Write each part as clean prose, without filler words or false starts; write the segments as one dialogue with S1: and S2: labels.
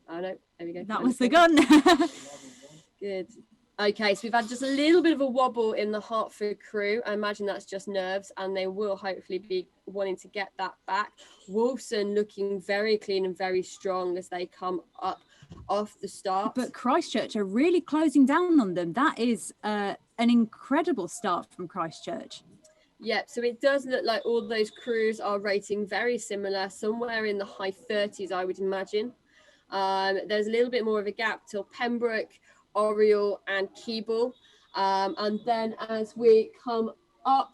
S1: Oh no, there we go.
S2: That was the gun.
S1: Good. Okay, so we've had just a little bit of a wobble in the Hertford crew. I imagine that's just nerves, and they will hopefully be wanting to get that back. Wolfson looking very clean and very strong as they come up off the start.
S2: But Christchurch are really closing down on them. That is an incredible start from Christchurch.
S1: Yep, so it does look like all those crews are rating very similar, somewhere in the high 30s, I would imagine. There's a little bit more of a gap till Pembroke, Oriel and Keble. And then as we come up,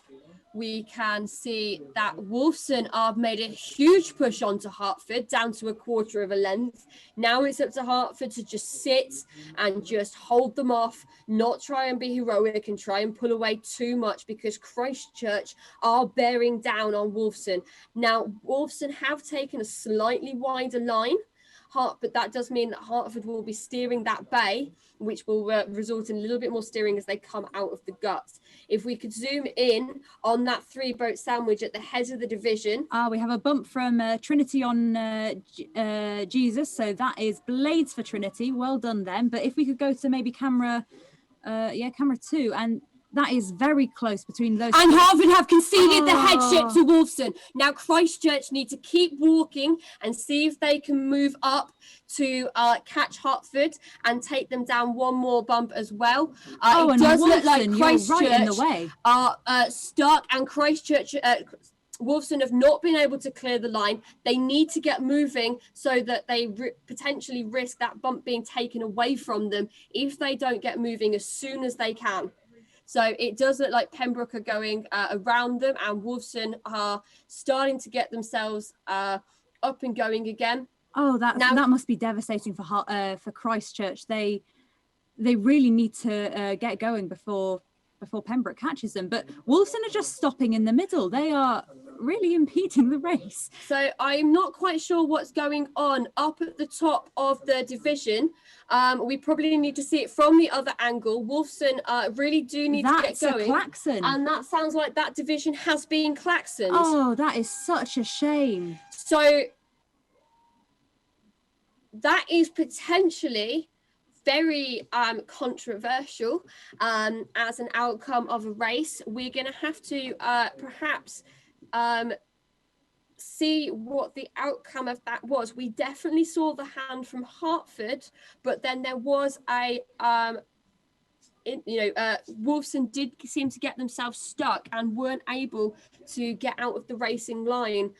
S1: we can see that Wolfson have made a huge push onto Hertford, down to a quarter of a length. Now it's up to Hertford to just sit and just hold them off, not try and be heroic and try and pull away too much, because Christchurch are bearing down on Wolfson. Now, Wolfson have taken a slightly wider line, but that does mean that Hertford will be steering that bay, which will result in a little bit more steering as they come out of the guts. If we could zoom in on that 3-boat sandwich at the head of the division.
S2: We have a bump from Trinity on Jesus, so that is Blades for Trinity. Well done then. But if we could go to maybe camera 2, and that is very close between those.
S1: And Hertford have conceded the headship to Wolfson. Now Christchurch need to keep walking and see if they can move up to catch Hertford and take them down one more bump as well. It does look like Christchurch
S2: right in the way.
S1: Are stuck, and Christchurch... Wolfson have not been able to clear the line. They need to get moving so that they potentially risk that bump being taken away from them if they don't get moving as soon as they can. So it does look like Pembroke are going around them, and Wolfson are starting to get themselves up and going again.
S2: Oh, that must be devastating for Christchurch. They really need to get going before Pembroke catches them. But Wolfson are just stopping in the middle. They are really impeding the race.
S1: So I'm not quite sure what's going on up at the top of the division. We probably need to see it from the other angle. Wolfson really do need to get going.
S2: That's a klaxon.
S1: And that sounds like that division has been klaxoned.
S2: Oh, that is such a shame.
S1: So that is potentially very controversial as an outcome of a race. We're going to have to perhaps see what the outcome of that was. We definitely saw the hand from Hertford, but then there was a Wolfson did seem to get themselves stuck and weren't able to get out of the racing line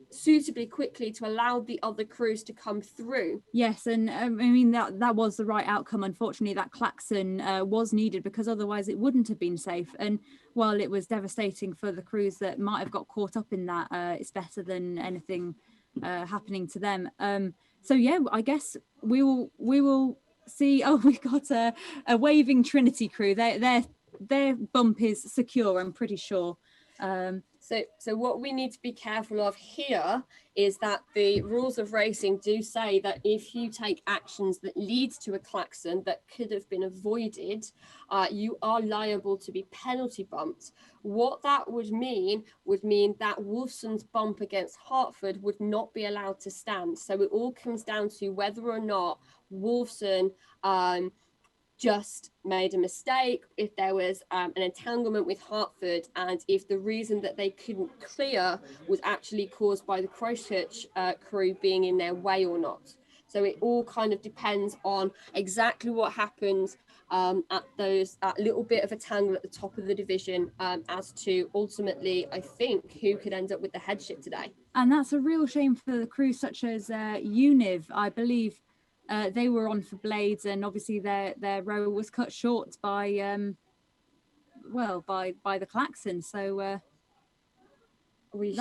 S1: suitably quickly to allow the other crews to come through.
S2: Yes, and I mean that was the right outcome. Unfortunately, that klaxon was needed, because otherwise it wouldn't have been safe. And while it was devastating for the crews that might have got caught up in that, it's better than anything happening to them. So yeah, I guess we will see. Oh, we got a waving Trinity crew. Their bump is secure, I'm pretty sure.
S1: So what we need to be careful of here is that the rules of racing do say that if you take actions that lead to a klaxon that could have been avoided, you are liable to be penalty bumped. What that would mean that Wolfson's bump against Hertford would not be allowed to stand. So it all comes down to whether or not Wolfson just made a mistake, if there was an entanglement with Hertford, and if the reason that they couldn't clear was actually caused by the Christchurch crew being in their way or not. So it all kind of depends on exactly what happens at that little bit of a tangle at the top of the division as to ultimately, I think, who could end up with the headship today.
S2: And that's a real shame for the crews such as Univ, I believe. They were on for Blades, and obviously their row was cut short by the klaxon. So
S1: we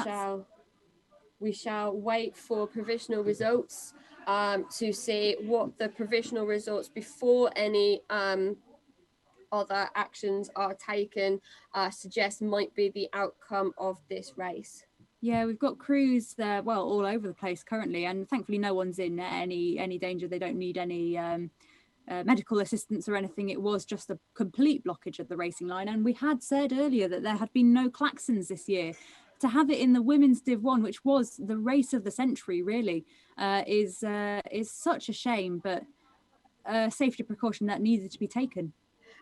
S1: shall wait for provisional results to see what the provisional results before any other actions are taken suggest might be the outcome of this race.
S2: Yeah, we've got crews there, all over the place currently, and thankfully no one's in any danger. They don't need any medical assistance or anything. It was just a complete blockage of the racing line, and we had said earlier that there had been no klaxons this year. to have it in the women's Div 1, which was the race of the century, really, is such a shame, but a safety precaution that needed to be taken.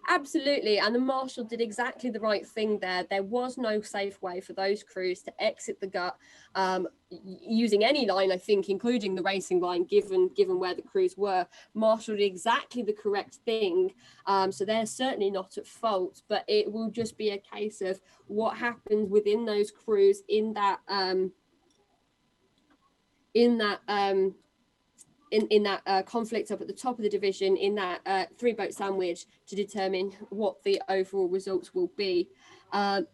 S1: Absolutely, and the marshal did exactly the right thing there. There was no safe way for those crews to exit the gut using any line, I think, including the racing line, given where the crews were. Marshal did exactly the correct thing, so they're certainly not at fault, but it will just be a case of what happens within those crews in that conflict up at the top of the division, in that three-boat sandwich, to determine what the overall results will be.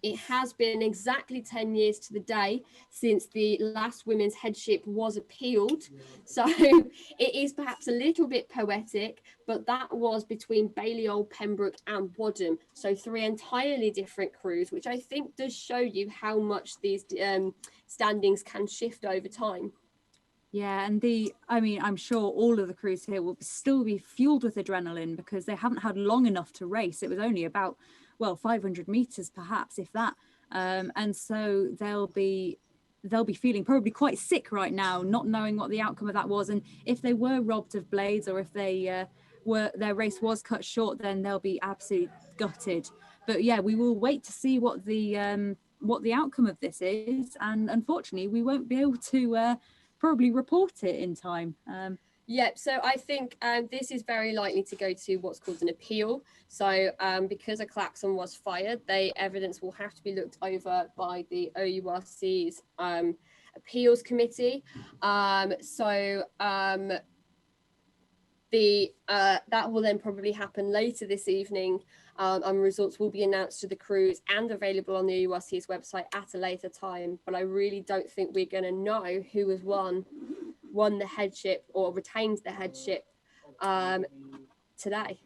S1: It has been exactly 10 years to the day since the last women's headship was appealed. So it is perhaps a little bit poetic, but that was between Balliol, Pembroke and Wadham. So 3 entirely different crews, which I think does show you how much these standings can shift over time.
S2: Yeah, and I'm sure all of the crews here will still be fueled with adrenaline because they haven't had long enough to race. It was only about, 500 meters perhaps, if that. And so they'll be feeling probably quite sick right now, not knowing what the outcome of that was. And if they were robbed of blades, or if their race was cut short, then they'll be absolutely gutted. But yeah, we will wait to see what the outcome of this is. And unfortunately, we won't be able to probably report it in time.
S1: Yeah, so I think this is very likely to go to what's called an appeal. So because a klaxon was fired, the evidence will have to be looked over by the OURC's appeals committee. That will then probably happen later this evening, and results will be announced to the crews and available on the OURC's website at a later time. But I really don't think we're going to know who has won the headship or retained the headship today.